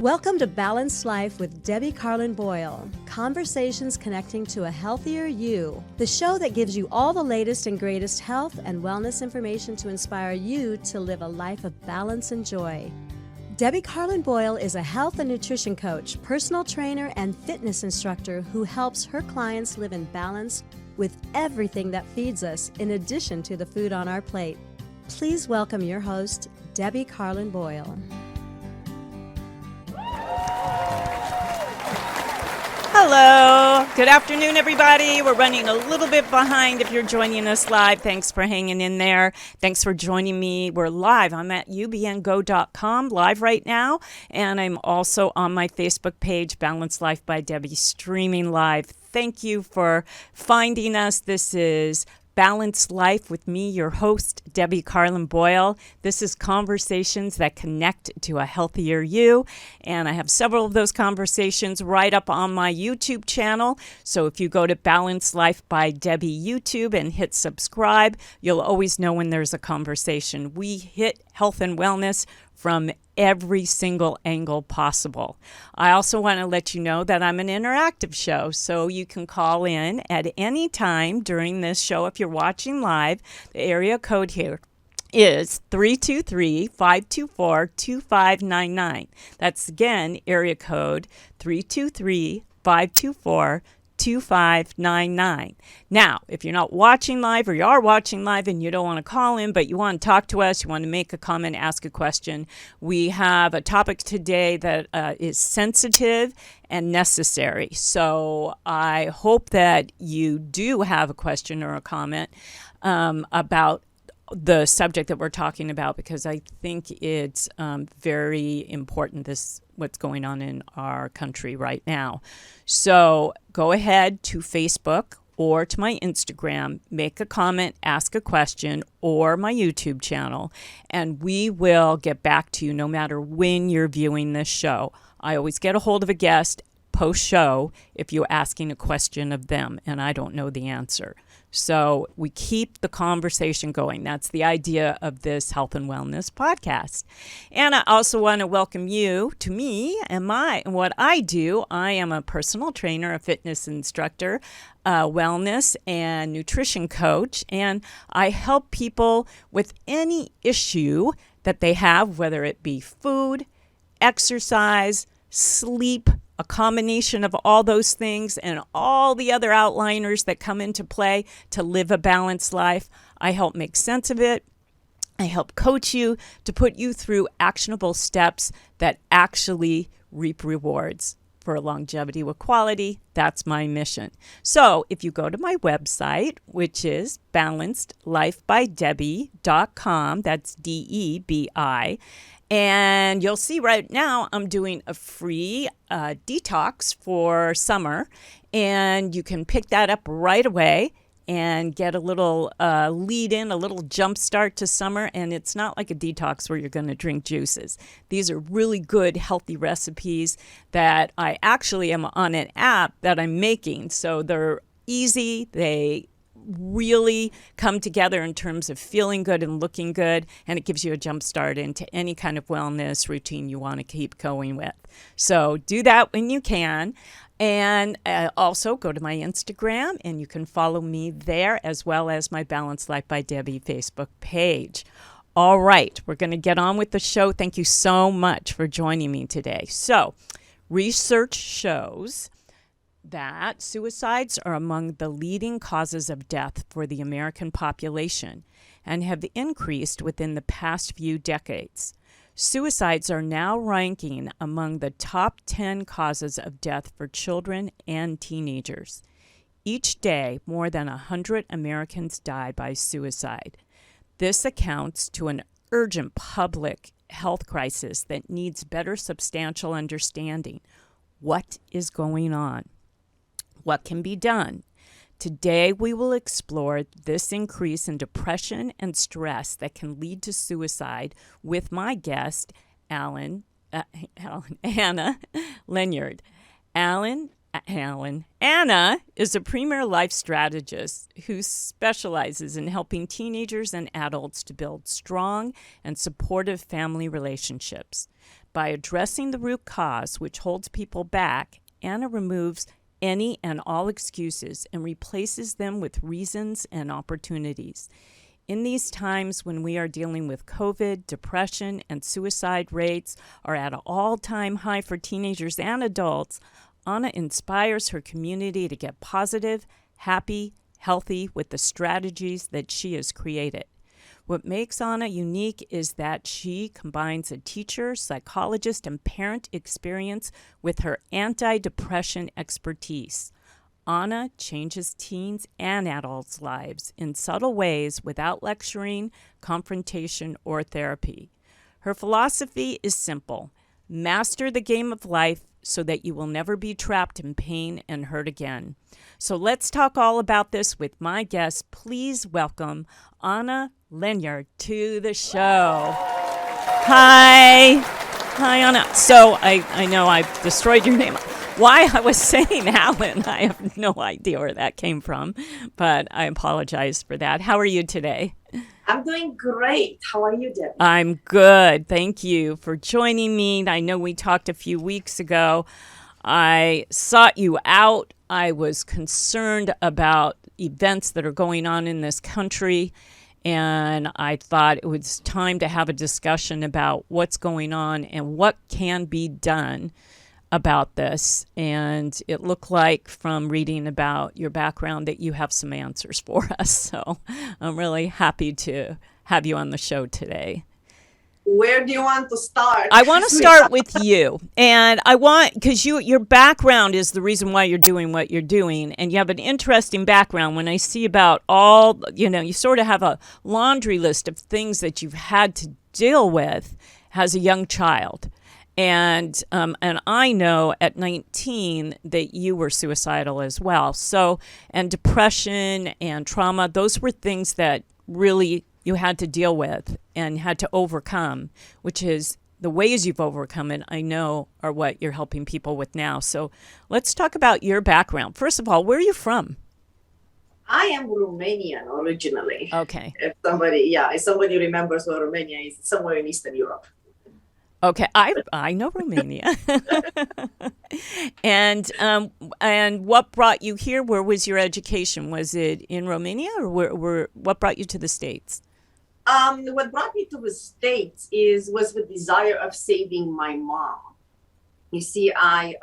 Welcome to Balanced Life with Debbie Carlin Boyle. Conversations connecting to a healthier you. The show that gives you all the latest and greatest health and wellness information to inspire you to live a life of balance and joy. Debbie Carlin Boyle is a health and nutrition coach, personal trainer, and fitness instructor who helps her clients live in balance with everything that feeds us, in addition to the food on our plate. Please welcome your host, Debbie Carlin Boyle. Hello. Good afternoon, everybody. We're running a little bit behind if you're joining us live. Thanks for hanging in there. Thanks for joining me. We're live. I'm at ubngo.com live right now, and I'm also on my Facebook page, Balanced Life by Debbie, streaming live. Thank you for finding us. This is Balanced Life with me, your host, Debbie Carlin Boyle. This is conversations that connect to a healthier you. And I have several of those conversations right up on my YouTube channel. So if you go to Balanced Life by Debbie YouTube and hit subscribe, you'll always know when there's a conversation. We hit health and wellness from every single angle possible. I also want to let you know that I'm an interactive show, so you can call in at any time during this show if you're watching live. The area code here is 323-524-2599. That's again, area code 323-524-2599. Now, if you're not watching live or you are watching live and you don't want to call in, but you want to talk to us, you want to make a comment, ask a question, we have a topic today that is sensitive and necessary. So I hope that you do have a question or a comment about the subject that we're talking about, because I think it's very important, what's going on in our country right now. So go ahead to Facebook or to my Instagram, make a comment, ask a question, or my YouTube channel, and we will get back to you no matter when you're viewing this show. I always get a hold of a guest post-show if you're asking a question of them and I don't know the answer. So we keep the conversation going. That's the idea of this health and wellness podcast. And I also want to welcome you to me and what I do. I am a personal trainer, a fitness instructor, wellness and nutrition coach, and I help people with any issue that they have, whether it be food, exercise, sleep, a combination of all those things and all the other outliners that come into play to live a balanced life. I help make sense of it. I help coach you to put you through actionable steps that actually reap rewards for longevity with quality. That's my mission. So if you go to my website, which is balancedlifebydebbie.com, that's DEBI, and you'll see right now I'm doing a free detox for summer, and you can pick that up right away and get a little lead in, a little jump start to summer. And it's not like a detox where you're going to drink juices. These are really good, healthy recipes that I actually am on an app that I'm making. So they're easy. They really come together in terms of feeling good and looking good, and it gives you a jump start into any kind of wellness routine you want to keep going with. So do that when you can. And also go to my Instagram, and you can follow me there, as well as my Balanced Life by Debbie Facebook page. All right, we're going to get on with the show. Thank you so much for joining me today. So, research shows that suicides are among the leading causes of death for the American population and have increased within the past few decades. Suicides are now ranking among the top 10 causes of death for children and teenagers. Each day, more than 100 Americans die by suicide. This accounts to an urgent public health crisis that needs better substantial understanding. What is going on? What can be done? Today, we will explore this increase in depression and stress that can lead to suicide with my guest, Ana Lennyr. Ana is a premier life strategist who specializes in helping teenagers and adults to build strong and supportive family relationships. By addressing the root cause, which holds people back, Ana removes any and all excuses and replaces them with reasons and opportunities. In these times when we are dealing with COVID, depression, and suicide rates are at an all-time high for teenagers and adults, Ana inspires her community to get positive, happy, healthy with the strategies that she has created. What makes Ana unique is that she combines a teacher, psychologist, and parent experience with her anti-depression expertise. Ana changes teens and adults' lives in subtle ways without lecturing, confrontation, or therapy. Her philosophy is simple: master the game of life so that you will never be trapped in pain and hurt again. So let's talk all about this with my guest. Please welcome Ana Lennyr to the show. Hi. Hi, Ana. So I know I've destroyed your name. Why I was saying Alan, I have no idea where that came from, but I apologize for that. How are you today? I'm doing great. How are you, Debbie? I'm good. Thank you for joining me. I know we talked a few weeks ago. I sought you out. I was concerned about events that are going on in this country, and I thought it was time to have a discussion about what's going on and what can be done about this. And it looked like from reading about your background that you have some answers for us. So I'm really happy to have you on the show today. Where do you want to start? I want to start with you. And I want, because your background is the reason why you're doing what you're doing. And you have an interesting background. When I see about all, you sort of have a laundry list of things that you've had to deal with as a young child. And I know at 19 that you were suicidal as well. So, and depression and trauma, those were things that really you had to deal with and had to overcome, which is the ways you've overcome it, I know, are what you're helping people with now. So let's talk about your background. First of all, where are you from? I am Romanian originally. Okay. If somebody remembers where Romania is, somewhere in Eastern Europe. Okay, I know Romania. And what brought you here? Where was your education? Was it in Romania, or what brought you to the States? What brought me to the States was the desire of saving my mom. You see, I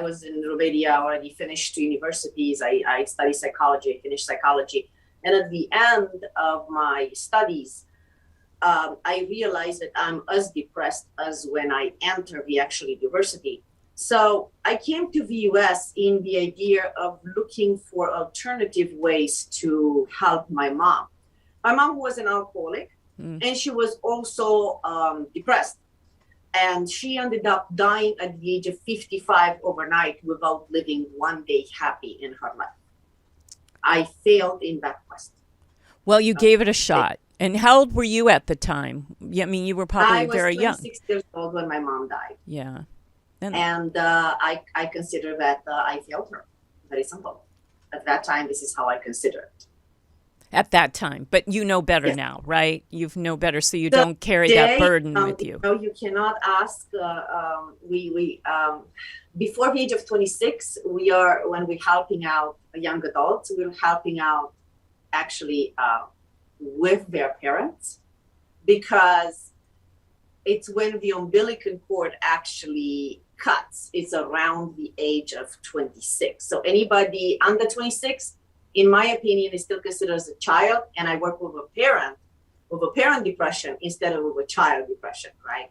was in Romania, already finished universities. I studied psychology. I finished psychology, and at the end of my studies, I realized that I'm as depressed as when I entered the actual university. So I came to the US in the idea of looking for alternative ways to help my mom. My mom was an alcoholic, and she was also depressed. And she ended up dying at the age of 55 overnight without living one day happy in her life. I failed in that quest. Well, you gave it a shot. And how old were you at the time? I mean, you were probably very young. I was 26 years old when my mom died. Yeah. And I consider that I failed her. Very simple. At that time, this is how I consider it. At that time. But you know better now, right? You know better, so you The don't carry that burden with you. No, you cannot ask. Before the age of 26, when we're helping out young adults, we're helping out actually with their parents, because it's when the umbilical cord actually cuts. It's around the age of 26. So anybody under 26, in my opinion, is still considered as a child. And I work with a parent depression instead of with a child depression, right?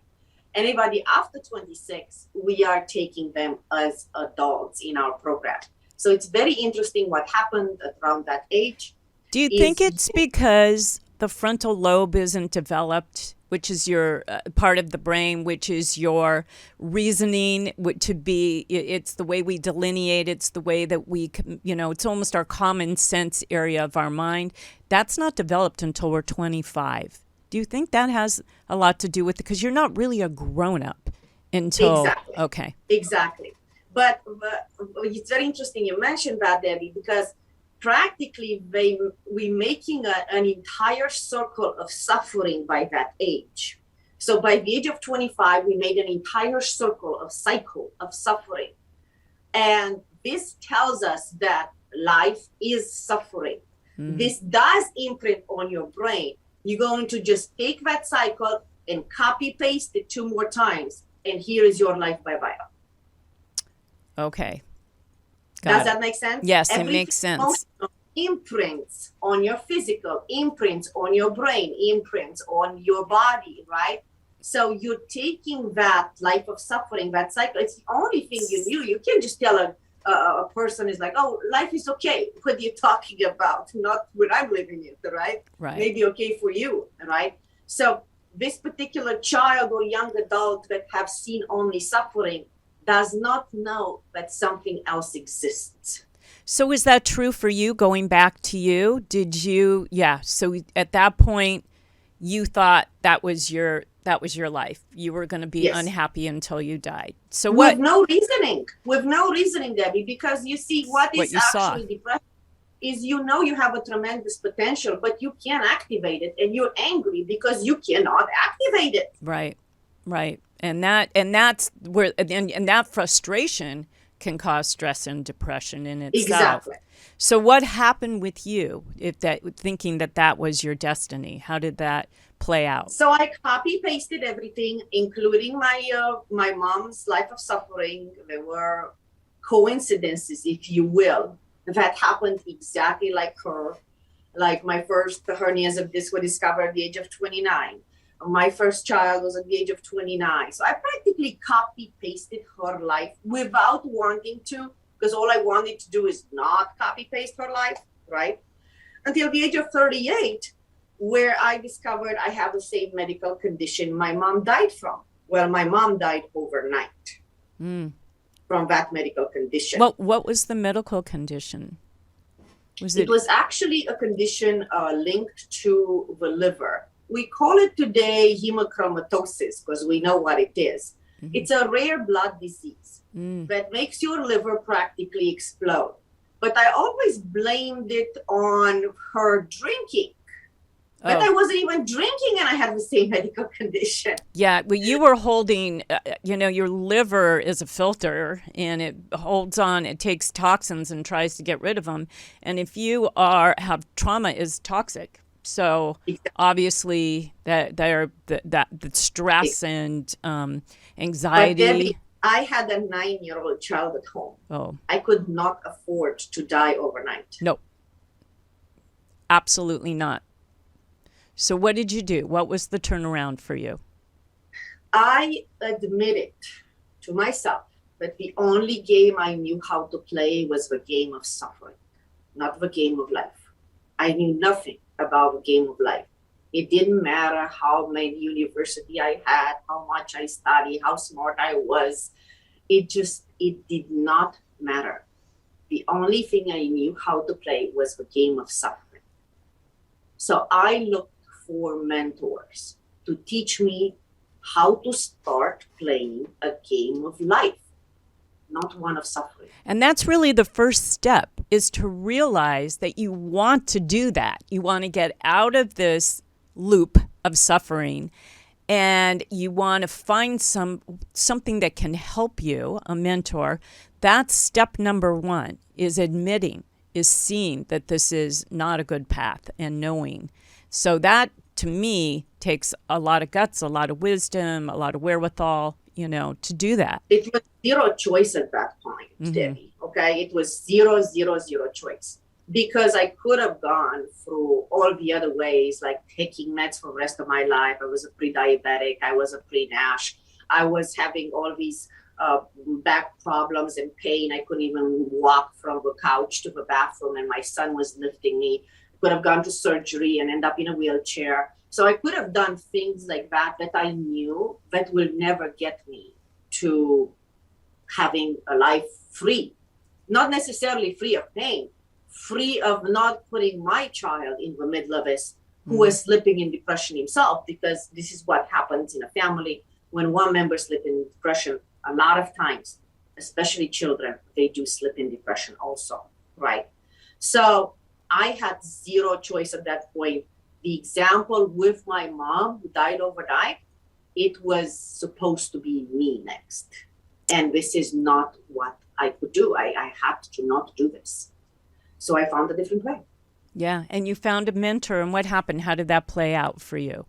Anybody after 26, we are taking them as adults in our program. So it's very interesting what happened around that age. Do you think it's because the frontal lobe isn't developed, which is your part of the brain, which is your reasoning it's the way we delineate, it's the way that we, it's almost our common sense area of our mind. That's not developed until we're 25. Do you think that has a lot to do with it? Because you're not really a grown-up until... Exactly. Okay. Exactly. But it's very interesting you mentioned that, Debbie, because practically we're making an entire circle of suffering by that age. So by the age of 25, we made an entire cycle of suffering. And this tells us that life is suffering. This does imprint on your brain. You're going to just take that cycle and copy paste it 2 more times. And here is your life bye-bye. Okay. Does that make sense? Yes, it makes sense. Imprints on your physical, imprints on your brain, imprints on your body, right? So you're taking that life of suffering, that cycle. It's the only thing you knew. You can't just tell a person is like, oh, life is okay. What are you talking about? Not what I'm living it, right? Right. Maybe okay for you, right? So this particular child or young adult that have seen only suffering does not know that something else exists. So is that true for you, going back to you? So at that point, you thought that was your life. You were going to be unhappy until you died. So with no reasoning, Debbie, because you see what is actually depression is, you have a tremendous potential, but you can't activate it, and you're angry because you cannot activate it. Right. And that's where and that frustration can cause stress and depression in itself. Exactly. So what happened with you thinking that was your destiny? How did that play out? So I copy pasted everything, including my mom's life of suffering. There were coincidences, if you will, that happened exactly like her. Like my first hernias of disc were discovered at the age of 29. My first child was at the age of 29. So I practically copy pasted her life without wanting to, because all I wanted to do is not copy paste her life, right? Until the age of 38, where I discovered I have the same medical condition my mom died from. Well, my mom died overnight from that medical condition. What was the medical condition? It was actually a condition linked to the liver. We call it today hemochromatosis because we know what it is. Mm-hmm. It's a rare blood disease that makes your liver practically explode. But I always blamed it on her drinking. But I wasn't even drinking, and I had the same medical condition. Yeah, well, you were holding, your liver is a filter, and it holds on. It takes toxins and tries to get rid of them. And if you have trauma, is toxic. So obviously the stress and anxiety. But Debbie, I had a 9-year-old child at home. Oh, I could not afford to die overnight. No, absolutely not. So what did you do? What was the turnaround for you? I admitted to myself that the only game I knew how to play was the game of suffering, not the game of life. I knew nothing about the game of life. It didn't matter how many university I had, how much I studied, how smart I was. It did not matter. The only thing I knew how to play was the game of suffering. So I looked for mentors to teach me how to start playing a game of life, not one of suffering. And that's really the first step, is to realize that you want to do that. You want to get out of this loop of suffering, and you want to find something that can help you, a mentor. That's step number one, is admitting, is seeing that this is not a good path, and knowing. So that, to me, takes a lot of guts, a lot of wisdom, a lot of wherewithal, to do that. It was zero choice at that point, Debbie. Okay, it was zero choice, because I could have gone through all the other ways, like taking meds for the rest of my life. I was a pre-diabetic. I was a pre-NASH. I was having all these back problems and pain. I couldn't even walk from the couch to the bathroom, and my son was lifting me. Could have gone to surgery and end up in a wheelchair. So I could have done things like that I knew that will never get me to having a life free, not necessarily free of pain, free of not putting my child in the middle of this, who was slipping in depression himself, because this is what happens in a family when one member slips in depression. A lot of times, especially children, they do slip in depression also, right? So I had zero choice at that point. The example with my mom, who died overnight, it was supposed to be me next. And this is not what I could do. I had to not do this. So I found a different way. Yeah. And you found a mentor. And what happened? How did that play out for you?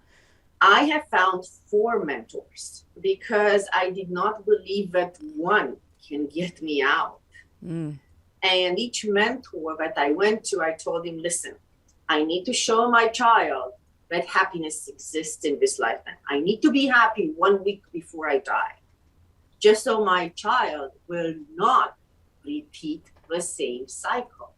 I have found 4 mentors because I did not believe that one can get me out. And each mentor that I went to, I told him, listen, I need to show my child that happiness exists in this lifetime. I need to be happy 1 week before I die, just so my child will not repeat the same cycle.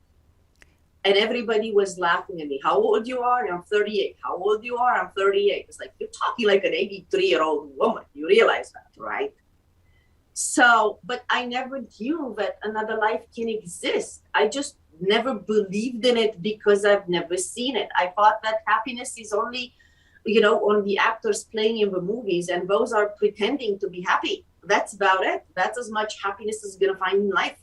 And everybody was laughing at me. How old you are? I'm 38. How old you are? I'm 38. It's like, you're talking like an 83-year-old woman. You realize that, right? So, but I never knew that another life can exist. I just never believed in it because I've never seen it. I thought that happiness is only, on the actors playing in the movies, and those are pretending to be happy. That's about it. That's as much happiness as you're going to find in life.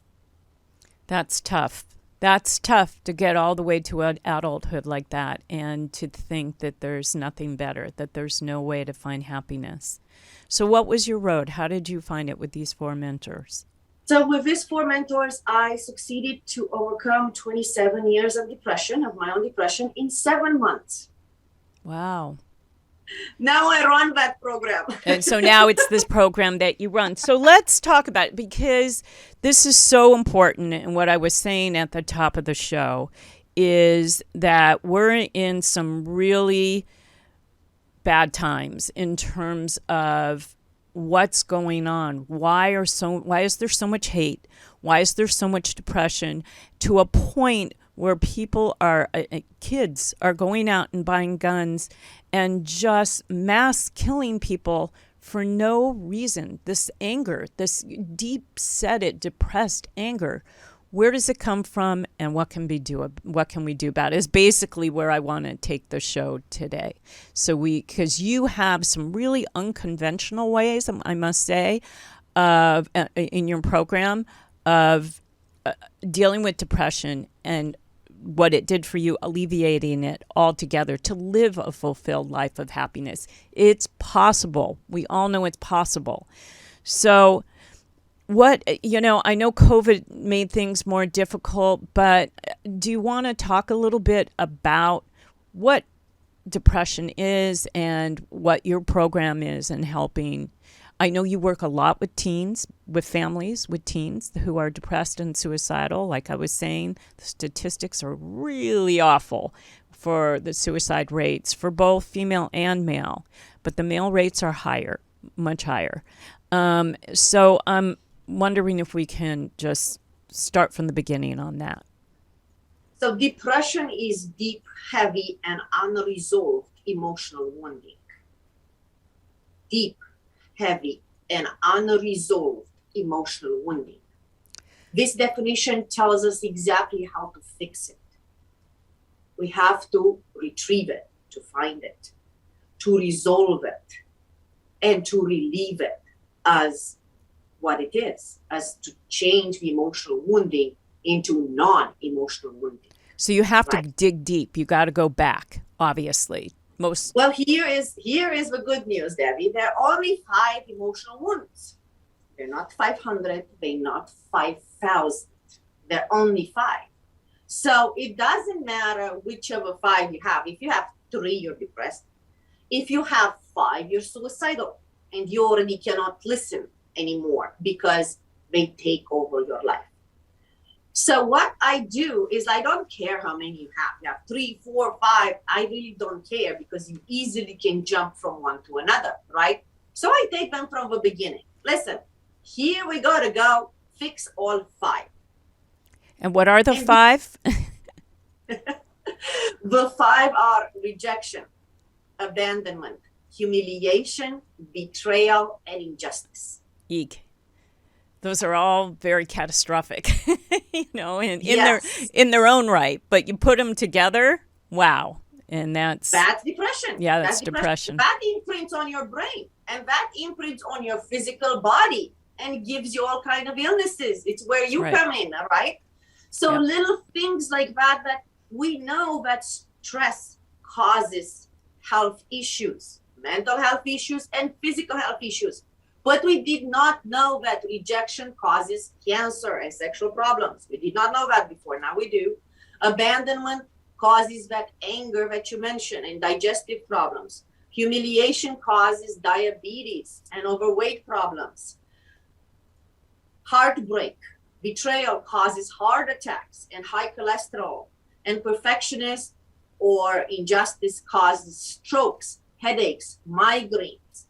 That's tough. That's tough to get all the way to adulthood like that, and to think that there's nothing better, that there's no way to find happiness. So what was your road? How did you find it with these 4 mentors? So with these 4 mentors, I succeeded to overcome 27 years of my own depression, in 7 months. Wow. Now I run that program. And so now it's this program that you run. So let's talk about it, because this is so important. And what I was saying at the top of the show is that we're in some really bad times in terms of what's going on. Why is there so much hate? Why is there so much depression, to a point where people kids are going out and buying guns and just mass killing people for no reason? This anger, this deep-seated, depressed anger, where does it come from, and what can we do about it, is basically where I want to take the show today. So because you have some really unconventional ways, I must say, in your program of dealing with depression and what it did for you, alleviating it altogether to live a fulfilled life of happiness. It's possible. We all know it's possible. So I know COVID made things more difficult, but do you want to talk a little bit about what depression is and what your program is in helping? I know you work a lot with teens, with families, with teens who are depressed and suicidal. Like I was saying, the statistics are really awful for the suicide rates for both female and male, but the male rates are higher, much higher. So I'm wondering if we can just start from the beginning on that. So depression is deep, heavy, and unresolved emotional wounding. Deep, heavy, and unresolved emotional wounding. This definition tells us exactly how to fix it. We have to retrieve it, to find it, to resolve it, and to relieve it as what it is, as to change the emotional wounding into non-emotional wounding. So you have to dig deep. You got to go back, obviously. Well, here is the good news, Debbie. There are only 5 emotional wounds. They're not 500. They're not 5,000. They're only 5. So it doesn't matter which of the 5 you have. If you have 3, you're depressed. If you have 5, you're suicidal, and you already cannot listen anymore because they take over your life. So what I do is I don't care how many you have. You have 3, 4, 5. I really don't care because you easily can jump from one to another, right? So I take them from the beginning. Listen, here we gotta go fix all 5. And what are the 5? The 5 are rejection, abandonment, humiliation, betrayal, and injustice. Eek. Those are all very catastrophic, Yes. in their own right. But you put them together, wow. And that's depression. Yeah, that's depression. That imprints on your brain, and that imprints on your physical body, and gives you all kind of illnesses. It's where you come in, all right? So little things like that we know that stress causes health issues. mental health issues and physical health issues. But we did not know that rejection causes cancer and sexual problems. We did not know that before. Now we do. Abandonment causes that anger that you mentioned and digestive problems. Humiliation causes diabetes and overweight problems. Heartbreak, betrayal causes heart attacks and high cholesterol. And perfectionism or injustice causes strokes, headaches, migraines.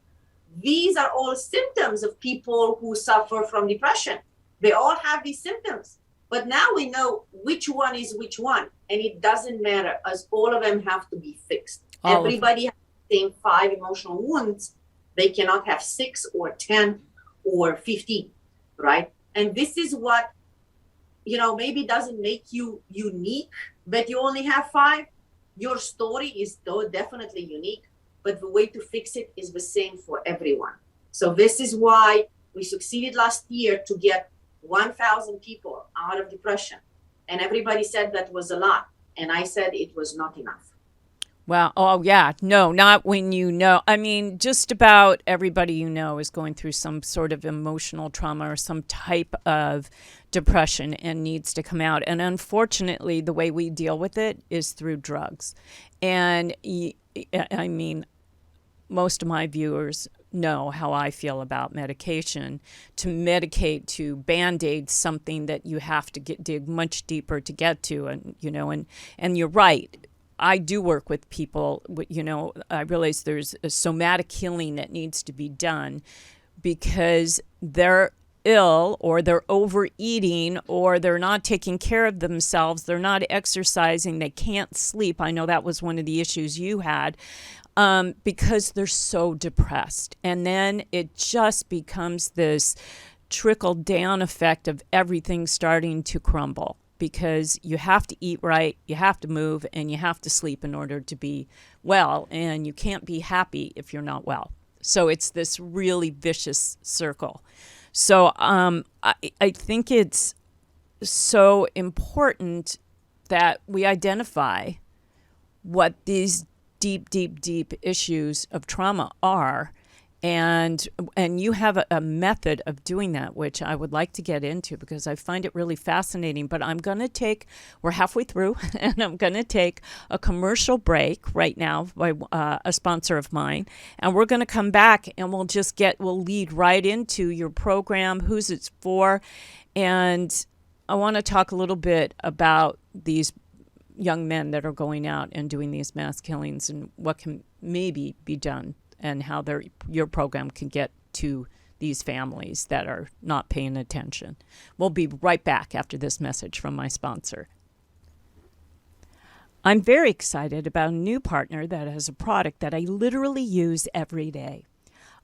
These are all symptoms of people who suffer from depression. They all have these symptoms. But now we know which one is which one. And it doesn't matter, as all of them have to be fixed. Everybody has the same 5 emotional wounds. They cannot have 6 or 10 or 15, right? And this is what, maybe doesn't make you unique, but you only have 5. Your story is definitely unique, but the way to fix it is the same for everyone. So this is why we succeeded last year to get 1,000 people out of depression. And everybody said that was a lot. And I said it was not enough. Wow. Oh, yeah. No, not when you know. I mean, just about everybody you know is going through some sort of emotional trauma or some type of depression and needs to come out. And unfortunately, the way we deal with it is through drugs. And I mean, most of my viewers know how I feel about medication. To medicate, to band-aid something that you have to dig much deeper to get to. And, and you're right. I do work with people, I realize there's a somatic healing that needs to be done because they're ill or they're overeating or they're not taking care of themselves. They're not exercising. They can't sleep. I know that was one of the issues you had because they're so depressed. And then it just becomes this trickle-down effect of everything starting to crumble. Because you have to eat right, you have to move, and you have to sleep in order to be well, and you can't be happy if you're not well. So it's this really vicious circle. So I think it's so important that we identify what these deep, deep, deep issues of trauma are. And you have a method of doing that, which I would like to get into because I find it really fascinating. But we're halfway through, and I'm going to take a commercial break right now by a sponsor of mine. And we're going to come back and we'll lead right into your program, who's it's for. And I want to talk a little bit about these young men that are going out and doing these mass killings and what can maybe be done and how your program can get to these families that are not paying attention. We'll be right back after this message from my sponsor. I'm very excited about a new partner that has a product that I literally use every day.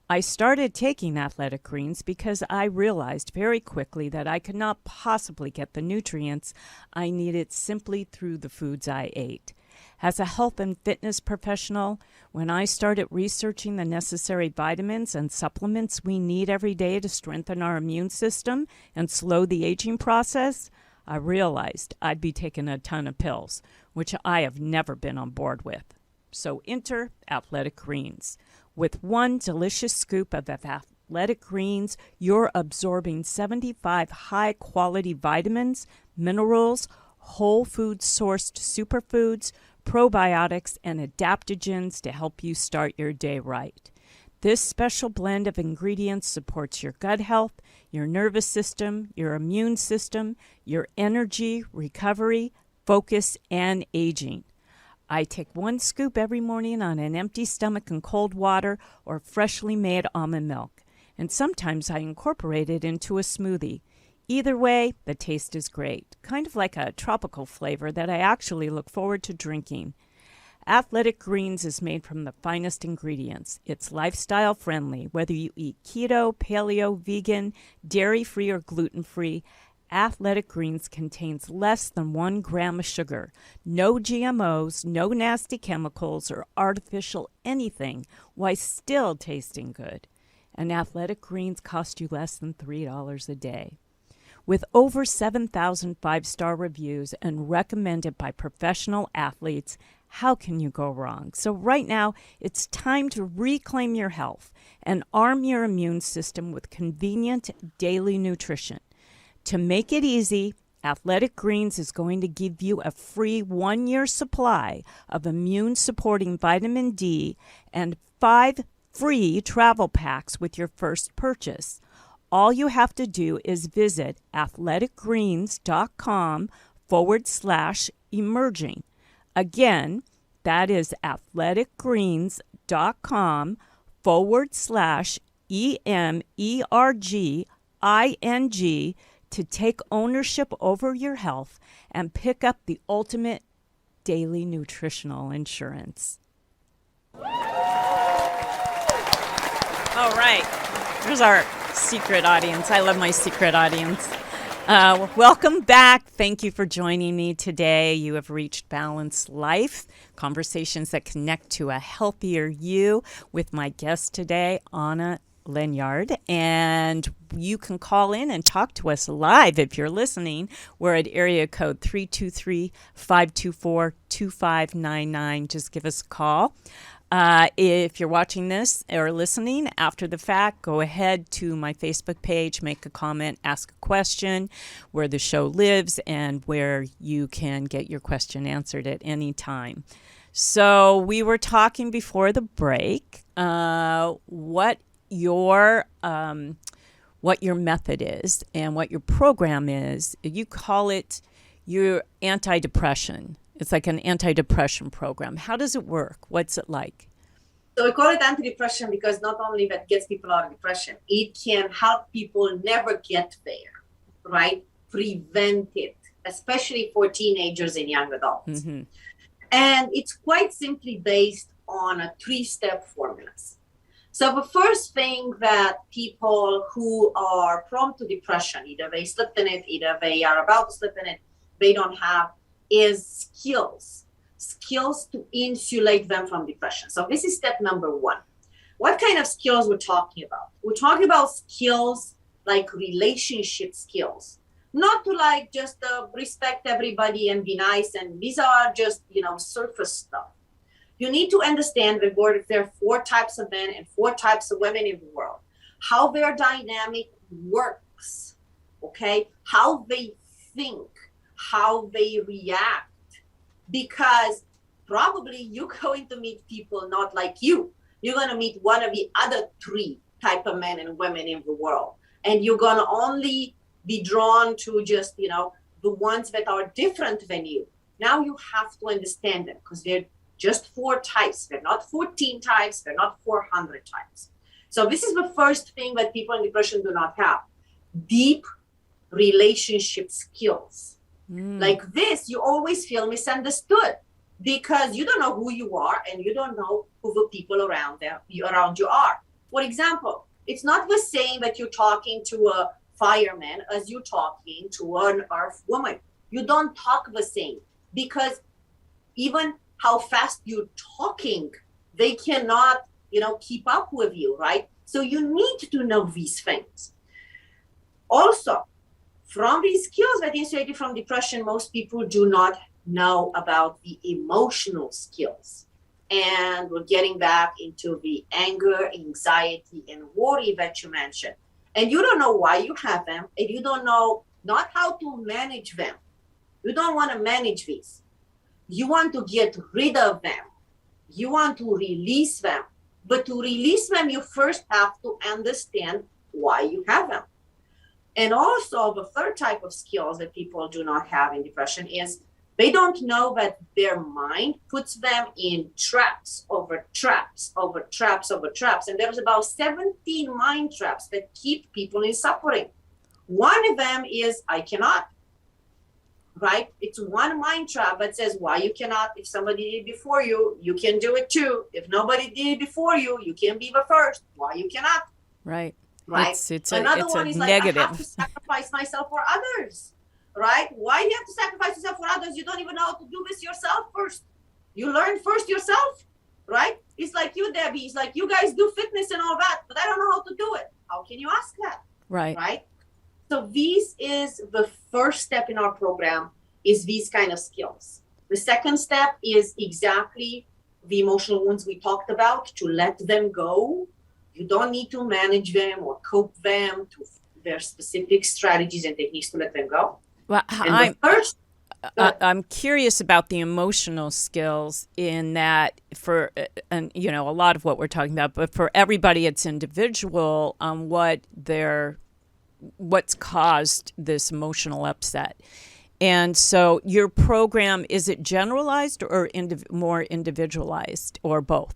I started taking Athletic Greens because I realized very quickly that I could not possibly get the nutrients I needed simply through the foods I ate. As a health and fitness professional, when I started researching the necessary vitamins and supplements we need every day to strengthen our immune system and slow the aging process, I realized I'd be taking a ton of pills, which I have never been on board with. So enter Athletic Greens. With one delicious scoop of Athletic Greens, you're absorbing 75 high-quality vitamins, minerals, whole food sourced superfoods, probiotics, and adaptogens to help you start your day right. This special blend of ingredients supports your gut health, your nervous system, your immune system, your energy, recovery, focus, and aging. I take 1 scoop every morning on an empty stomach in cold water or freshly made almond milk, and sometimes I incorporate it into a smoothie. Either way, the taste is great, kind of like a tropical flavor that I actually look forward to drinking. Athletic Greens is made from the finest ingredients. It's lifestyle friendly, whether you eat keto, paleo, vegan, dairy-free, or gluten-free. Athletic Greens contains less than 1 gram of sugar, no GMOs, no nasty chemicals or artificial anything, while still tasting good. And Athletic Greens cost you less than $3 a day. With over 7,000 five-star reviews and recommended by professional athletes, how can you go wrong? So right now, it's time to reclaim your health and arm your immune system with convenient daily nutrition. To make it easy, Athletic Greens is going to give you a free 1-year supply of immune-supporting vitamin D and 5 free travel packs with your first purchase. All you have to do is visit athleticgreens.com/emerging. Again, that is athleticgreens.com/EMERGING to take ownership over your health and pick up the ultimate daily nutritional insurance. All right, there's our secret audience. I love my secret audience. Welcome back. Thank you for joining me today. You have reached Balanced Life, conversations that connect to a healthier you, with my guest today, Ana Lennyr, and you can call in and talk to us live if you're listening. We're at area code 323-524-2599. Just give us a call. If you're watching this or listening after the fact, go ahead to my Facebook page, make a comment, ask a question, where the show lives and where you can get your question answered at any time. So we were talking before the break what your method is and what your program is. You call it your antidepressant. It's like an antidepressant program. How does it work? What's it like? So we call it antidepressant because not only that gets people out of depression, it can help people never get there, right? Prevent it, especially for teenagers and young adults. Mm-hmm. And it's quite simply based on a 3-step formulas. So the first thing that people who are prone to depression, either they slipped in it, either they are about to slip in it, they don't have, is skills to insulate them from depression. So this is step number 1. What kind of skills we're talking about? We're talking about skills like relationship skills, not to like just respect everybody and be nice. And these are just, surface stuff. You need to understand that there are 4 types of men and 4 types of women in the world, how their dynamic works, okay? How they think, how they react, because probably you're going to meet people not like you. You're going to meet one of the other 3 type of men and women in the world. And you're going to only be drawn to just, the ones that are different than you. Now you have to understand them because they're just 4 types. They're not 14 types. They're not 400 types. So this is the first thing that people in depression do not have. Deep relationship skills. Like this, you always feel misunderstood because you don't know who you are and you don't know who the people around you are. For example, it's not the same that you're talking to a fireman as you're talking to an earth woman. You don't talk the same because even how fast you're talking, they cannot, keep up with you, right? So you need to know these things. Also, from these skills that insulated from depression, most people do not know about the emotional skills. And we're getting back into the anger, anxiety, and worry that you mentioned. And you don't know why you have them, and you don't know not how to manage them. You don't want to manage these. You want to get rid of them. You want to release them. But to release them, you first have to understand why you have them. And also the third type of skills that people do not have in depression is they don't know that their mind puts them in traps over traps over traps over traps. And there's about 17 mind traps that keep people in suffering. One of them is, I cannot, right? It's one mind trap that says, why you cannot? If somebody did it before you, you can do it too. If nobody did it before you, you can be the first. Why you cannot? Right. Right. Another one is negative. I have to sacrifice myself for others, right? Why do you have to sacrifice yourself for others? You don't even know how to do this yourself first. You learn first yourself, right? It's like you, Debbie. It's like you guys do fitness and all that, but I don't know how to do it. How can you ask that? Right. Right. So this is the first step in our program is these kind of skills. The second step is exactly the emotional wounds we talked about, to let them go. You don't need to manage them or cope them. There are specific strategies and techniques to let them go. Well, And the first, I'm curious about the emotional skills in that for, and you know, a lot of what we're talking about, but for everybody, it's individual on what's caused this emotional upset. And so your program, is it generalized or more individualized or both?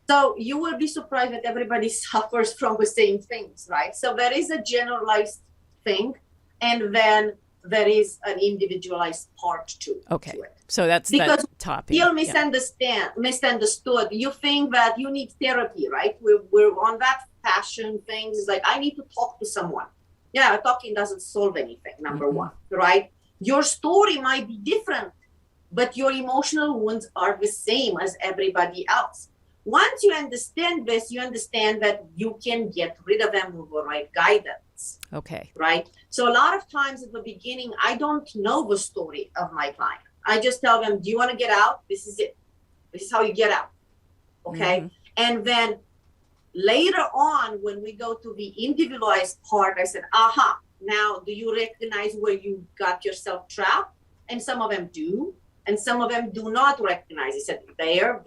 So you will be surprised that everybody suffers from the same things, right? So there is a generalized thing, and then there is an individualized part to it. So that's because that topic. You'll misunderstood. You think that you need therapy, right? We're on that fashion things. It's like, I need to talk to someone. Yeah, talking doesn't solve anything, number one, right? Your story might be different, but your emotional wounds are the same as everybody else. Once you understand this, you understand that you can get rid of them with the right guidance. Okay. Right? So a lot of times at the beginning, I don't know the story of my client. I just tell them, do you want to get out? This is it. This is how you get out. Okay. And then later on, when we go to the individualized part, I said, now do you recognize where you got yourself trapped? And some of them do. And some of them do not recognize. He said, there.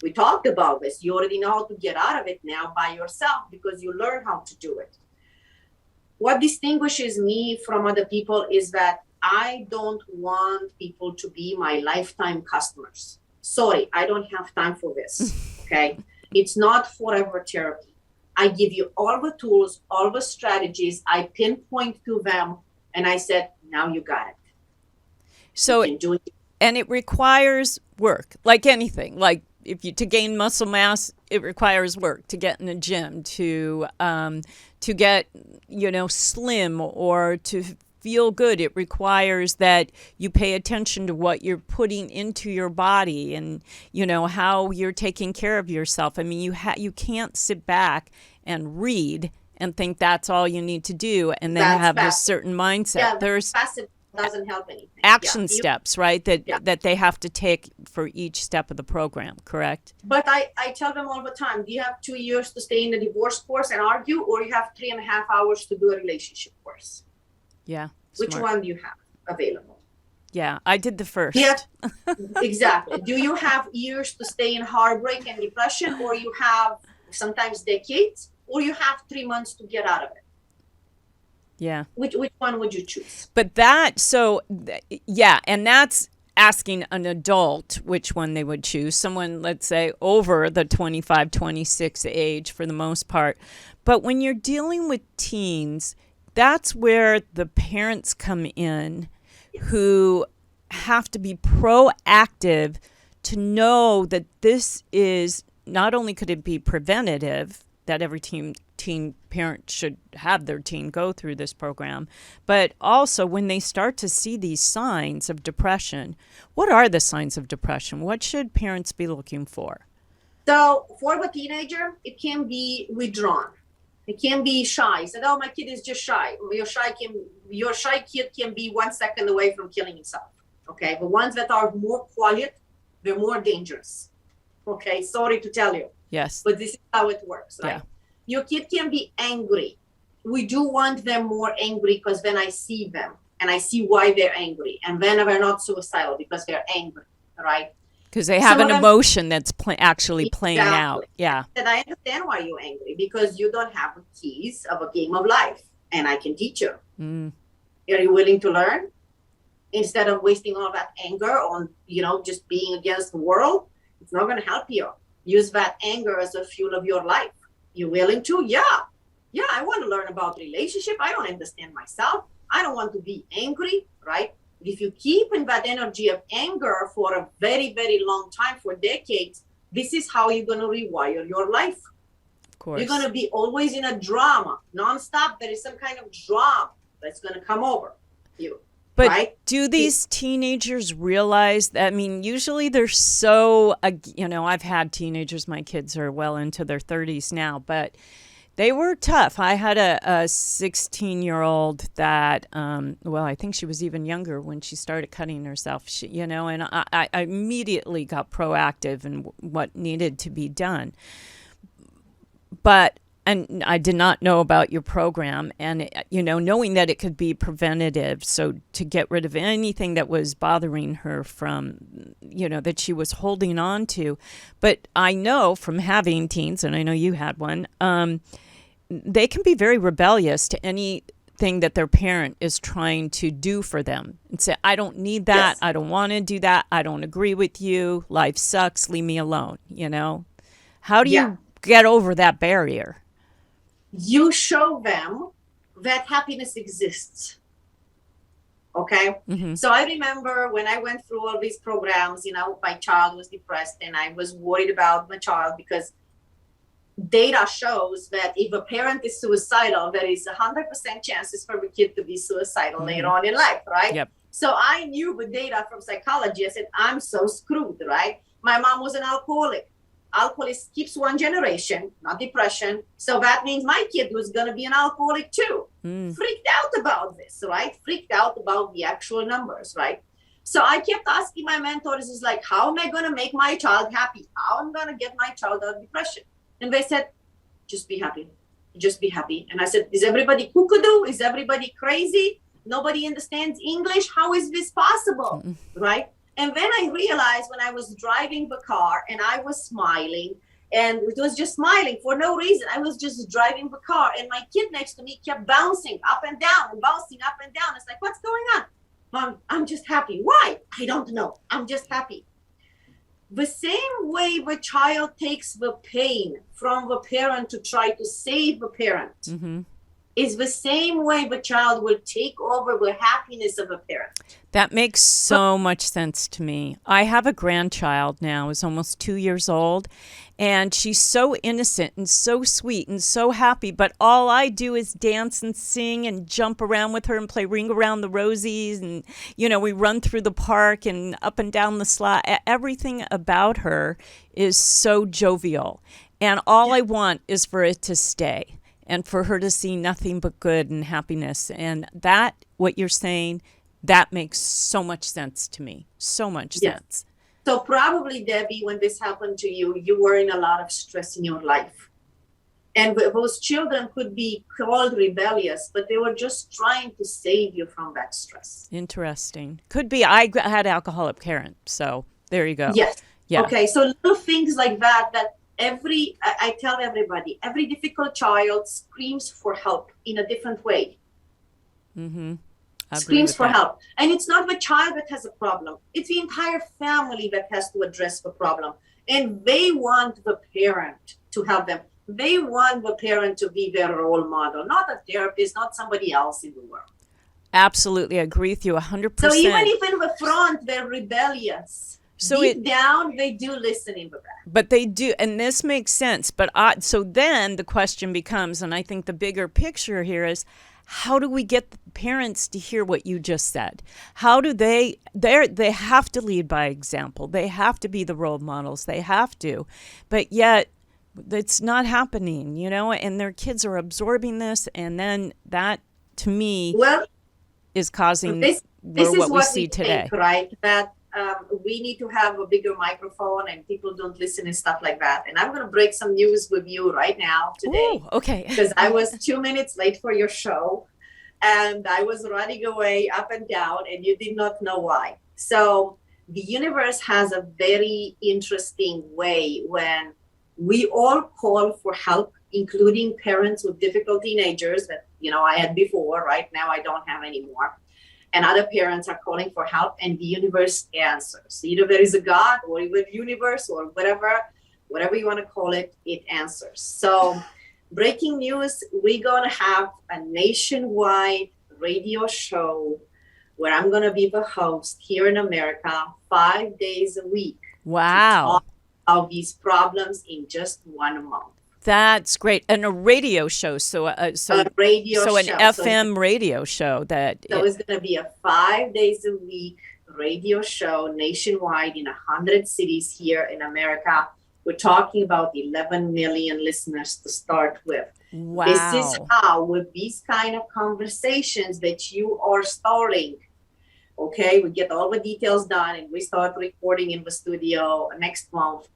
We talked about this. You already know how to get out of it now by yourself because you learn how to do it. What distinguishes me from other people is that I don't want people to be my lifetime customers. Sorry, I don't have time for this. Okay. It's not forever therapy. I give you all the tools, all the strategies. I pinpoint to them and I said, now you got it. So, and it requires work, like anything. Like to gain muscle mass, it requires work. To get in the gym, to get slim or to feel good, it requires that you pay attention to what you're putting into your body and how you're taking care of yourself. I mean, you can't sit back and read and think that's all you need to do, and then have this certain mindset. Yeah, there's passive doesn't help anything. Action steps, right? That they have to take for each step of the program, correct? But I tell them all the time, do you have 2 years to stay in a divorce course and argue, or you have 3.5 hours to do a relationship course? Yeah. Which one do you have available? Yeah, I did the first. Yeah, exactly. Do you have years to stay in heartbreak and depression, or you have sometimes decades, or you have 3 months to get out of it? Yeah. Which one would you choose? But and that's asking an adult which one they would choose. Someone, let's say, over the 25, 26 age for the most part. But when you're dealing with teens, that's where the parents come in who have to be proactive to know that this is, not only could it be preventative, that every teen parent should have their teen go through this program, but also when they start to see these signs of depression, what are the signs of depression? What should parents be looking for? So for the teenager, it can be withdrawn. It can be shy. He said, oh, my kid is just shy. Your shy kid can be 1 second away from killing himself. Okay. The ones that are more quiet, they're more dangerous. Okay. Sorry to tell you. Yes. But this is how it works, right? Yeah. Your kid can be angry. We do want them more angry because then I see them and I see why they're angry. And then they're not suicidal because they're angry, right? Because they have an emotion that's actually playing out. Yeah. And I understand why you're angry, because you don't have the keys of a game of life, and I can teach you. Are you willing to learn? Instead of wasting all that anger on, just being against the world, it's not going to help you. Use that anger as a fuel of your life. You willing to? Yeah, I want to learn about relationship. I don't understand myself. I don't want to be angry, right? But if you keep in that energy of anger for a very, very long time, for decades, this is how you're going to rewire your life. Of course. You're going to be always in a drama, nonstop. There is some kind of drama that's going to come over you. But right? Do these teenagers realize that? I mean, usually they're so, I've had teenagers, my kids are well into their 30s now, but They were tough. I had a 16-year-old that, well, I think she was even younger when she started cutting herself, and I immediately got proactive in what needed to be done. And I did not know about your program, and knowing that it could be preventative, so to get rid of anything that was bothering her from, that she was holding on to. But I know from having teens, and I know you had one, they can be very rebellious to anything that their parent is trying to do for them, and say, I don't need that, Yes. I don't want to do that, I don't agree with you, life sucks, leave me alone. How do Yeah. you get over that barrier? You show them that happiness exists. Okay. Mm-hmm. So I remember when I went through all these programs, my child was depressed and I was worried about my child because data shows that if a parent is suicidal, there is 100% chances for the kid to be suicidal later on in life, right? Yep. So I knew the data from psychology. I said, I'm so screwed, right? My mom was an alcoholic. Alcoholism keeps one generation, not depression. So that means my kid was going to be an alcoholic too. Freaked out about this, right? Freaked out about the actual numbers, right? So I kept asking my mentors, is like, how am I going to make my child happy? How am I going to get my child out of depression? And they said, just be happy. Just be happy. And I said, is everybody cuckoo? Is everybody crazy? Nobody understands English? How is this possible? Right? And then I realized when I was driving the car and I was smiling, and it was just smiling for no reason. I was just driving the car and my kid next to me kept bouncing up and down and bouncing up and down. It's like, what's going on? Mom, I'm just happy. Why? I don't know. I'm just happy. The same way the child takes the pain from the parent to try to save the parent is the same way the child will take over the happiness of a parent. That makes so much sense to me. I have a grandchild now, who's almost 2 years old, and she's so innocent and so sweet and so happy, but all I do is dance and sing and jump around with her and play Ring Around the Rosies, and, we run through the park and up and down the slide. Everything about her is so jovial, and all I want is for it to stay and for her to see nothing but good and happiness. And that, what you're saying, that makes so much sense to me. So much sense. So probably, Debbie, when this happened to you, you were in a lot of stress in your life. And those children could be called rebellious, but they were just trying to save you from that stress. Interesting. Could be. I had alcoholic parent, so there you go. Yes. Yeah. Okay, so little things like that I tell everybody, every difficult child screams for help in a different way. Screams for help. And it's not the child that has a problem. It's the entire family that has to address the problem. And they want the parent to help them. They want the parent to be their role model, not a therapist, not somebody else in the world. Absolutely. I agree with you 100%. So even if in the front they're rebellious, so deep down, they do listen in the back. But they do, and this makes sense. But so then the question becomes, and I think the bigger picture here is, how do we get the parents to hear what you just said? How do they have to lead by example. They have to be the role models. They have to. But yet, it's not happening, and their kids are absorbing this. And then that, to me, is causing what we see today. Think, right? That we need to have a bigger microphone and people don't listen and stuff like that. And I'm going to break some news with you right now today. Ooh, okay. Because I was 2 minutes late for your show and I was running away up and down and you did not know why. So the universe has a very interesting way when we all call for help, including parents with difficult teenagers that, I had before. Right now, I don't have anymore. And other parents are calling for help and the universe answers. Either there is a God or the universe or whatever you want to call it, it answers. So breaking news, we're going to have a nationwide radio show where I'm going to be the host here in America 5 days a week. Wow. To talk about these problems in just 1 month. That's great. And a radio show. So a radio show. An FM radio show that. So it's going to be a 5 days a week radio show nationwide in 100 cities here in America. We're talking about 11 million listeners to start with. This is Wow. how, with these kind of conversations that you are starting, okay, we get all the details done and we start recording in the studio next month.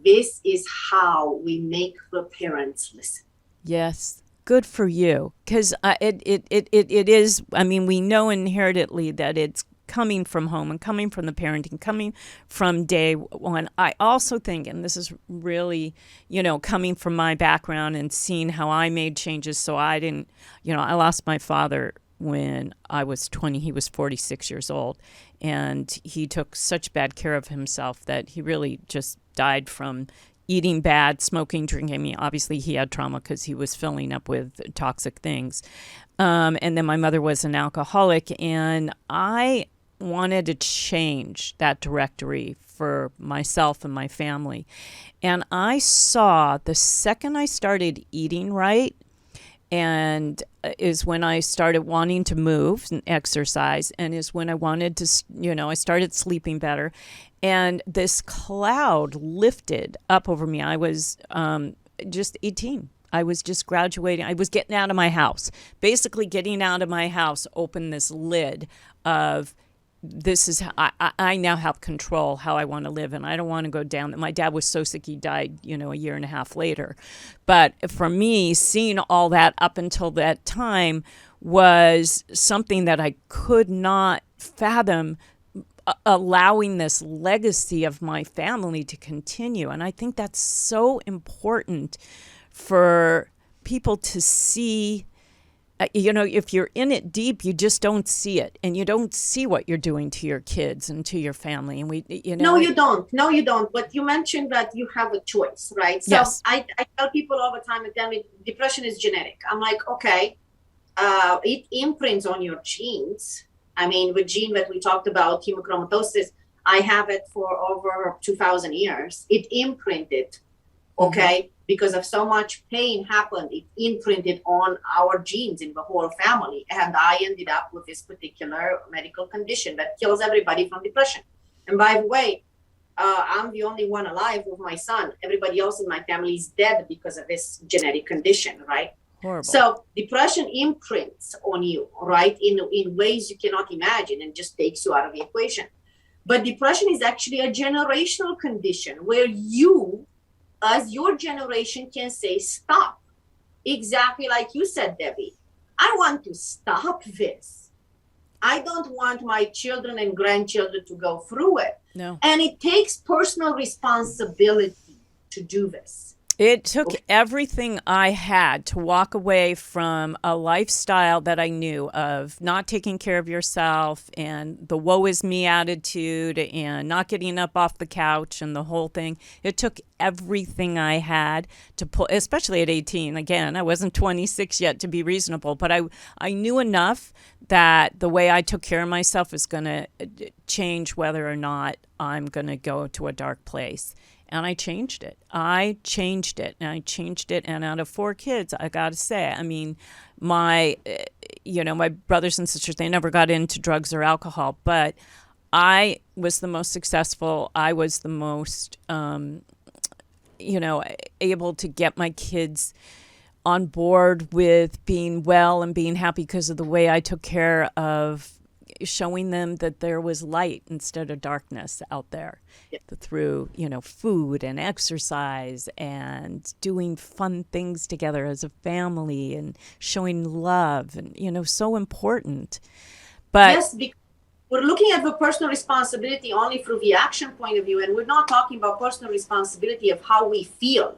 This is how we make the parents listen. Yes. Good for you. Because it is, I mean, we know inherently that it's coming from home and coming from the parenting, coming from day one. I also think, and this is really, coming from my background and seeing how I made changes so I didn't, I lost my father when I was 20. He was 46 years old. And he took such bad care of himself that he really just died from eating bad, smoking, drinking. I mean, obviously he had trauma because he was filling up with toxic things. And then my mother was an alcoholic, and I wanted to change that directory for myself and my family. And I saw the second I started eating right, and is when I started wanting to move and exercise, and is when I wanted to, I started sleeping better. And this cloud lifted up over me. I was just 18. I was just graduating. I was getting out of my house. Basically, getting out of my house opened this lid of, this is how I now have control how I want to live, and I don't want to go down. My dad was so sick he died, a year and a half later. But for me, seeing all that up until that time was something that I could not fathom, allowing this legacy of my family to continue. And I think that's so important for people to see. If you're in it deep, you just don't see it, and you don't see what you're doing to your kids and to your family. And No, you don't. No, you don't. But you mentioned that you have a choice, right? So yes. I tell people all the time, and tell me depression is genetic. I'm like, okay, it imprints on your genes. I mean, the gene that we talked about, hemochromatosis, I have it for over 2,000 years. It imprinted, okay? Mm-hmm. Because of so much pain happened, it imprinted on our genes in the whole family. And I ended up with this particular medical condition that kills everybody from depression. And by the way, I'm the only one alive with my son. Everybody else in my family is dead because of this genetic condition, right? Horrible. So depression imprints on you, right, in ways you cannot imagine, and just takes you out of the equation. But depression is actually a generational condition where you, as your generation, can say stop. Exactly like you said, Debbie. I want to stop this. I don't want my children and grandchildren to go through it. No. And it takes personal responsibility to do this. It took everything I had to walk away from a lifestyle that I knew of, not taking care of yourself and the woe is me attitude and not getting up off the couch and the whole thing. It took everything I had to pull, especially at 18. Again, I wasn't 26 yet to be reasonable, but I knew enough that the way I took care of myself was going to change whether or not I'm going to go to a dark place. And I changed it. And out of 4 kids, I got to say, I mean, my brothers and sisters, they never got into drugs or alcohol, but I was the most successful. I was the most, able to get my kids on board with being well and being happy because of the way I took care of showing them that there was light instead of darkness out there. Yeah. Through, food and exercise and doing fun things together as a family and showing love and, so important. But yes, because we're looking at the personal responsibility only through the action point of view, and we're not talking about personal responsibility of how we feel.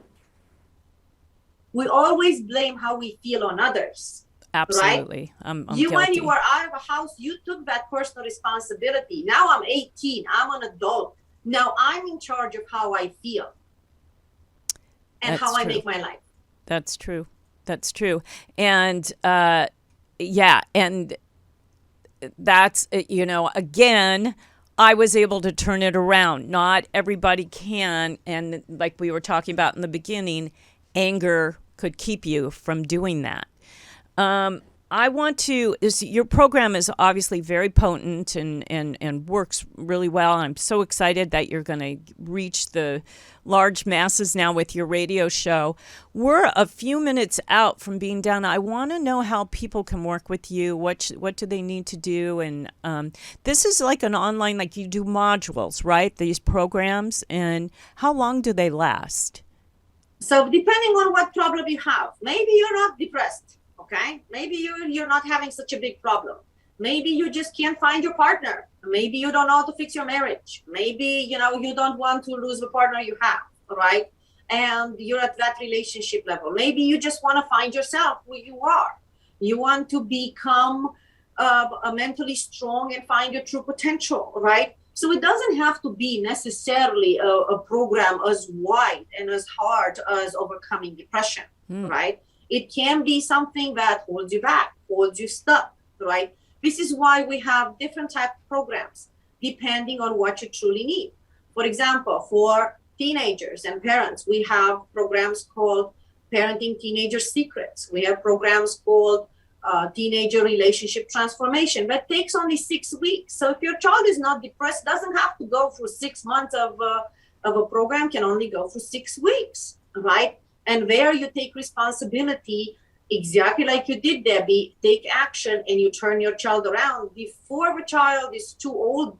We always blame how we feel on others. Absolutely. Right? I'm you, guilty. when you were out of a house, you took that personal responsibility. Now I'm 18. I'm an adult. Now I'm in charge of how I feel and That's how true. I make my life. That's true. And and that's, again, I was able to turn it around. Not everybody can. And like we were talking about in the beginning, anger could keep you from doing that. I want to, your program is obviously very potent and works really well. I'm so excited that you're going to reach the large masses now with your radio show. We're a few minutes out from being done. I want to know how people can work with you. What do they need to do? And this is like an online, like you do modules, right? These programs. And how long do they last? So depending on what problem you have, maybe you're not depressed. Okay, maybe you're not having such a big problem. Maybe you just can't find your partner. Maybe you don't know how to fix your marriage. Maybe you don't want to lose the partner you have, right? And you're at that relationship level. Maybe you just want to find yourself who you are. You want to become mentally strong and find your true potential, right? So it doesn't have to be necessarily a program as wide and as hard as overcoming depression, right? It can be something that holds you back, holds you stuck, right? This is why we have different type of programs, depending on what you truly need. For example, for teenagers and parents, we have programs called Parenting Teenager Secrets. We have programs called Teenager Relationship Transformation, that takes only 6 weeks. So if your child is not depressed, doesn't have to go through 6 months of a program, can only go for 6 weeks, right? And there you take responsibility, exactly like you did, Debbie, take action and you turn your child around before the child is too old,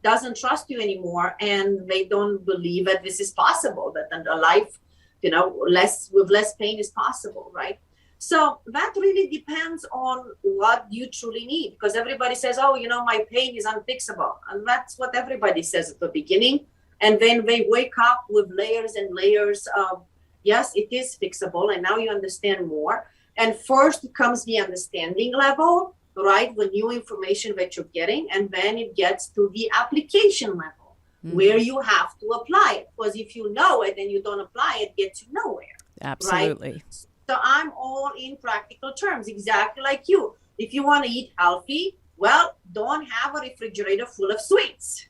doesn't trust you anymore, and they don't believe that this is possible, that a life, with less pain is possible, right? So that really depends on what you truly need, because everybody says, oh, my pain is unfixable. And that's what everybody says at the beginning. And then they wake up with layers and layers of, yes, it is fixable. And now you understand more. And first comes the understanding level, right? The new information that you're getting. And then it gets to the application level, where you have to apply it. Because if you know it and you don't apply it, gets you nowhere. Absolutely. Right? So I'm all in practical terms, exactly like you. If you want to eat healthy, well, don't have a refrigerator full of sweets.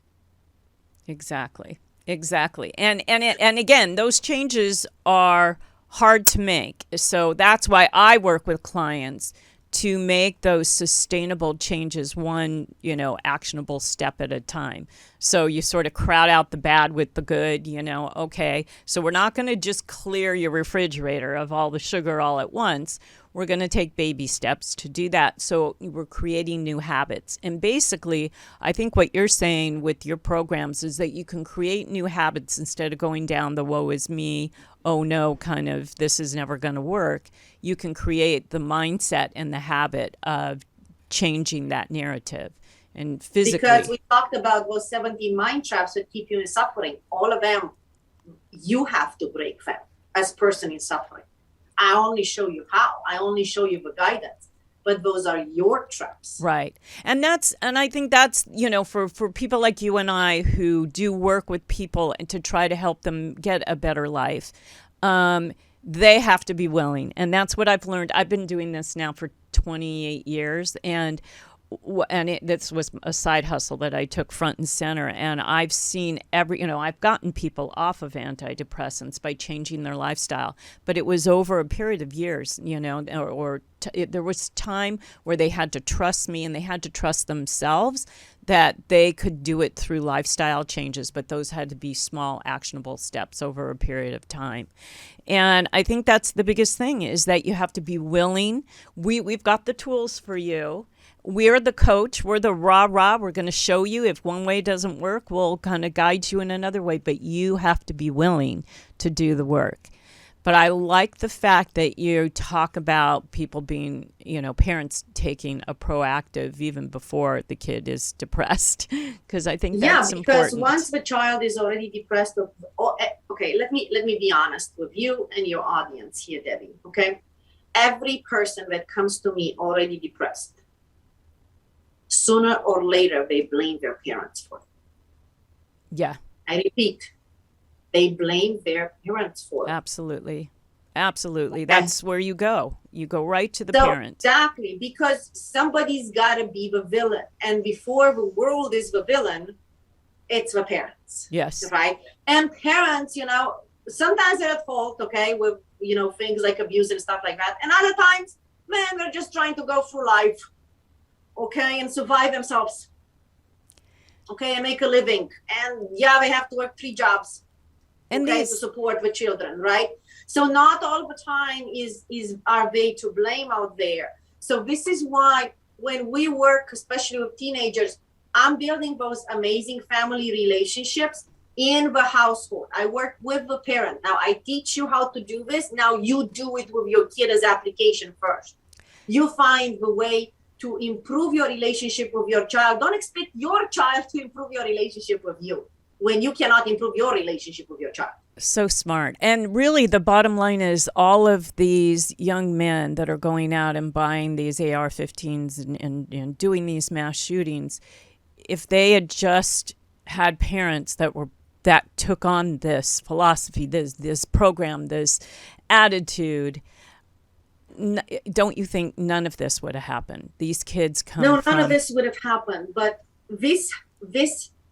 Exactly. And again, those changes are hard to make. So that's why I work with clients to make those sustainable changes one, actionable step at a time. So you sort of crowd out the bad with the good, okay. So we're not going to just clear your refrigerator of all the sugar all at once. We're going to take baby steps to do that. So we're creating new habits. And basically, I think what you're saying with your programs is that you can create new habits instead of going down the woe is me, oh no, kind of this is never going to work. You can create the mindset and the habit of changing that narrative. And physically. Because we talked about those 17 mind traps that keep you in suffering. All of them, you have to break them as person in suffering. I only show you how. I only show you the guidance. But those are your traps. Right. And I think that's, for people like you and I who do work with people and to try to help them get a better life, they have to be willing. And that's what I've learned. I've been doing this now for 28 years. And this was a side hustle that I took front and center. And I've seen I've gotten people off of antidepressants by changing their lifestyle. But it was over a period of years, there was time where they had to trust me and they had to trust themselves that they could do it through lifestyle changes. But those had to be small, actionable steps over a period of time. And I think that's the biggest thing, is that you have to be willing. We've got the tools for you. We're the coach. We're the rah-rah. We're going to show you if one way doesn't work, we'll kind of guide you in another way. But you have to be willing to do the work. But I like the fact that you talk about people being, parents taking a proactive even before the kid is depressed, because I think that's important. Yeah, because once the child is already depressed, okay, let me be honest with you and your audience here, Debbie, okay? Every person that comes to me already depressed, sooner or later, they blame their parents for it. Yeah. I repeat, they blame their parents for it. Absolutely. Okay. That's where you go. You go right to the parents. Exactly, because somebody's got to be the villain. And before the world is the villain, it's the parents. Yes. Right? And parents, sometimes they're at fault, okay, with, things like abuse and stuff like that. And other times, man, they're just trying to go through life, okay, and survive themselves, okay, and make a living. And yeah, they have to work 3 jobs, And okay, to support the children, right? So not all the time are they to blame out there. So this is why when we work, especially with teenagers, I'm building those amazing family relationships in the household. I work with the parent. Now I teach you how to do this. Now you do it with your kid as application first. You find the way to improve your relationship with your child. Don't expect your child to improve your relationship with you when you cannot improve your relationship with your child. So smart. And really, the bottom line is all of these young men that are going out and buying these AR-15s and doing these mass shootings, if they had just had parents that took on this philosophy, this program, this attitude, don't you think none of this would have happened? These kids come No, none of this would have happened. But this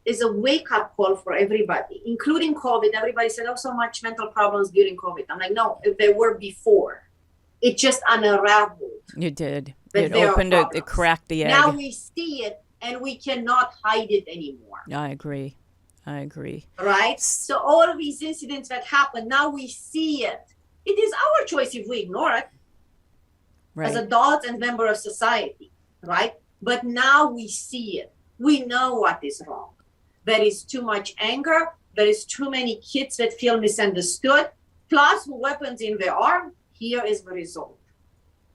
is a wake-up call for everybody, including COVID. Everybody said, oh, so much mental problems during COVID. I'm like, no, there were before. It just unraveled. It did. It opened it cracked the egg. Now we see it, and we cannot hide it anymore. I agree. Right? So all of these incidents that happen, now we see it. It is our choice if we ignore it. Right. As adults and member of society, right? But now we see it. We know what is wrong. There is too much anger. There is too many kids that feel misunderstood. Plus weapons in their arm. Here is the result.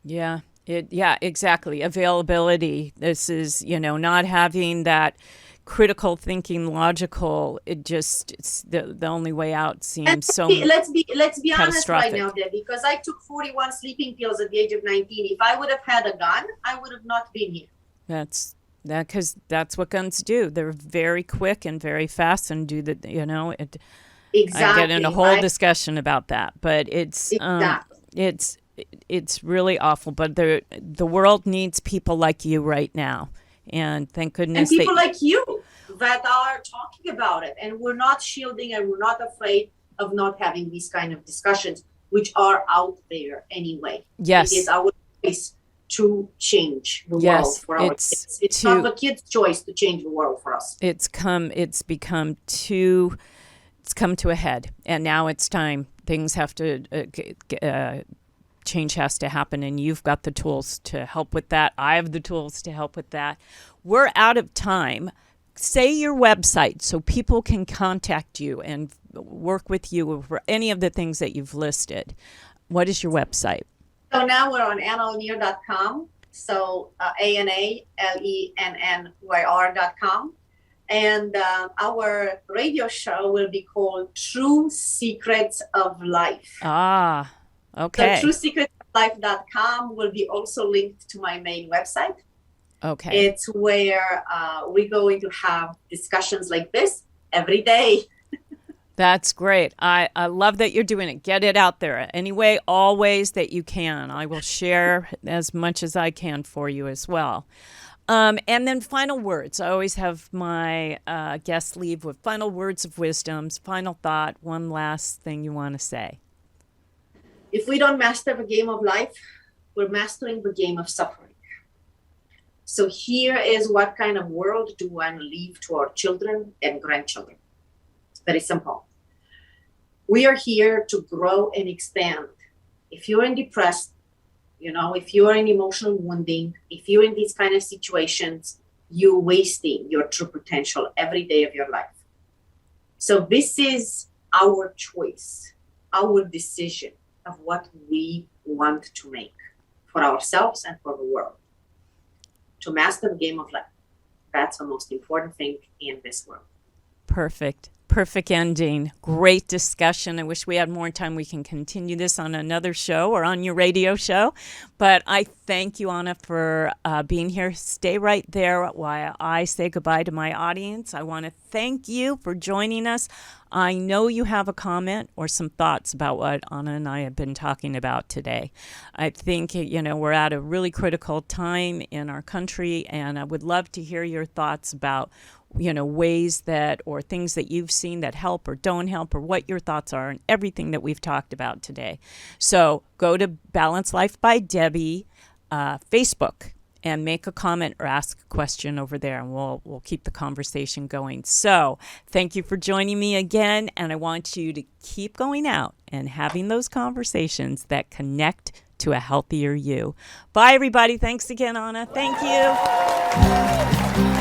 Yeah, exactly. Availability. This is, not having that critical thinking, logical. It's the only way out seems and so. Let's be honest right now, Debbie, because I took 41 sleeping pills at the age of 19. If I would have had a gun, I would have not been here. Because that's what guns do. They're very quick and very fast and do the, Exactly. I get in a whole discussion about that, but it's really awful. But the world needs people like you right now, and thank goodness. And people like you that are talking about it, and we're not shielding, and we're not afraid of not having these kind of discussions, which are out there anyway. Yes, it is our choice to change the world for our kids. It's not the kids' choice to change the world for us. It's come to a head, and now it's time. Things have to change has to happen, and you've got the tools to help with that. I have the tools to help with that. We're out of time. Say your website so people can contact you and work with you for any of the things that you've listed. What is your website? So now we're on analennyr.com. So ANALENNYR.com. And our radio show will be called True Secrets of Life. Ah, okay. So TrueSecretsOfLife.com will be also linked to my main website. Okay. It's where we're going to have discussions like this every day. That's great. I love that you're doing it. Get it out there any way, all ways that you can. I will share as much as I can for you as well. And then final words. I always have my guests leave with final words of wisdom, final thought, one last thing you want to say. If we don't master the game of life, we're mastering the game of suffering. So here is what kind of world do we want to leave to our children and grandchildren. It's very simple. We are here to grow and expand. If you're depressed, if you're in emotional wounding, if you're in these kind of situations, you're wasting your true potential every day of your life. So this is our choice, our decision of what we want to make for ourselves and for the world. To master the game of life. That's the most important thing in this world. Perfect. Perfect ending. Great discussion. I wish we had more time. We can continue this on another show or on your radio show. But I thank you, Ana, for being here. Stay right there while I say goodbye to my audience. I want to thank you for joining us. I know you have a comment or some thoughts about what Ana and I have been talking about today. I think, we're at a really critical time in our country, and I would love to hear your thoughts about ways that or things that you've seen that help or don't help, or what your thoughts are on everything that we've talked about today. So go to Balance Life by Debbie Facebook and make a comment or ask a question over there, and we'll keep the conversation going. So thank you for joining me again, and I want you to keep going out and having those conversations that connect to a healthier you. Bye, everybody. Thanks again, Ana. Thank you.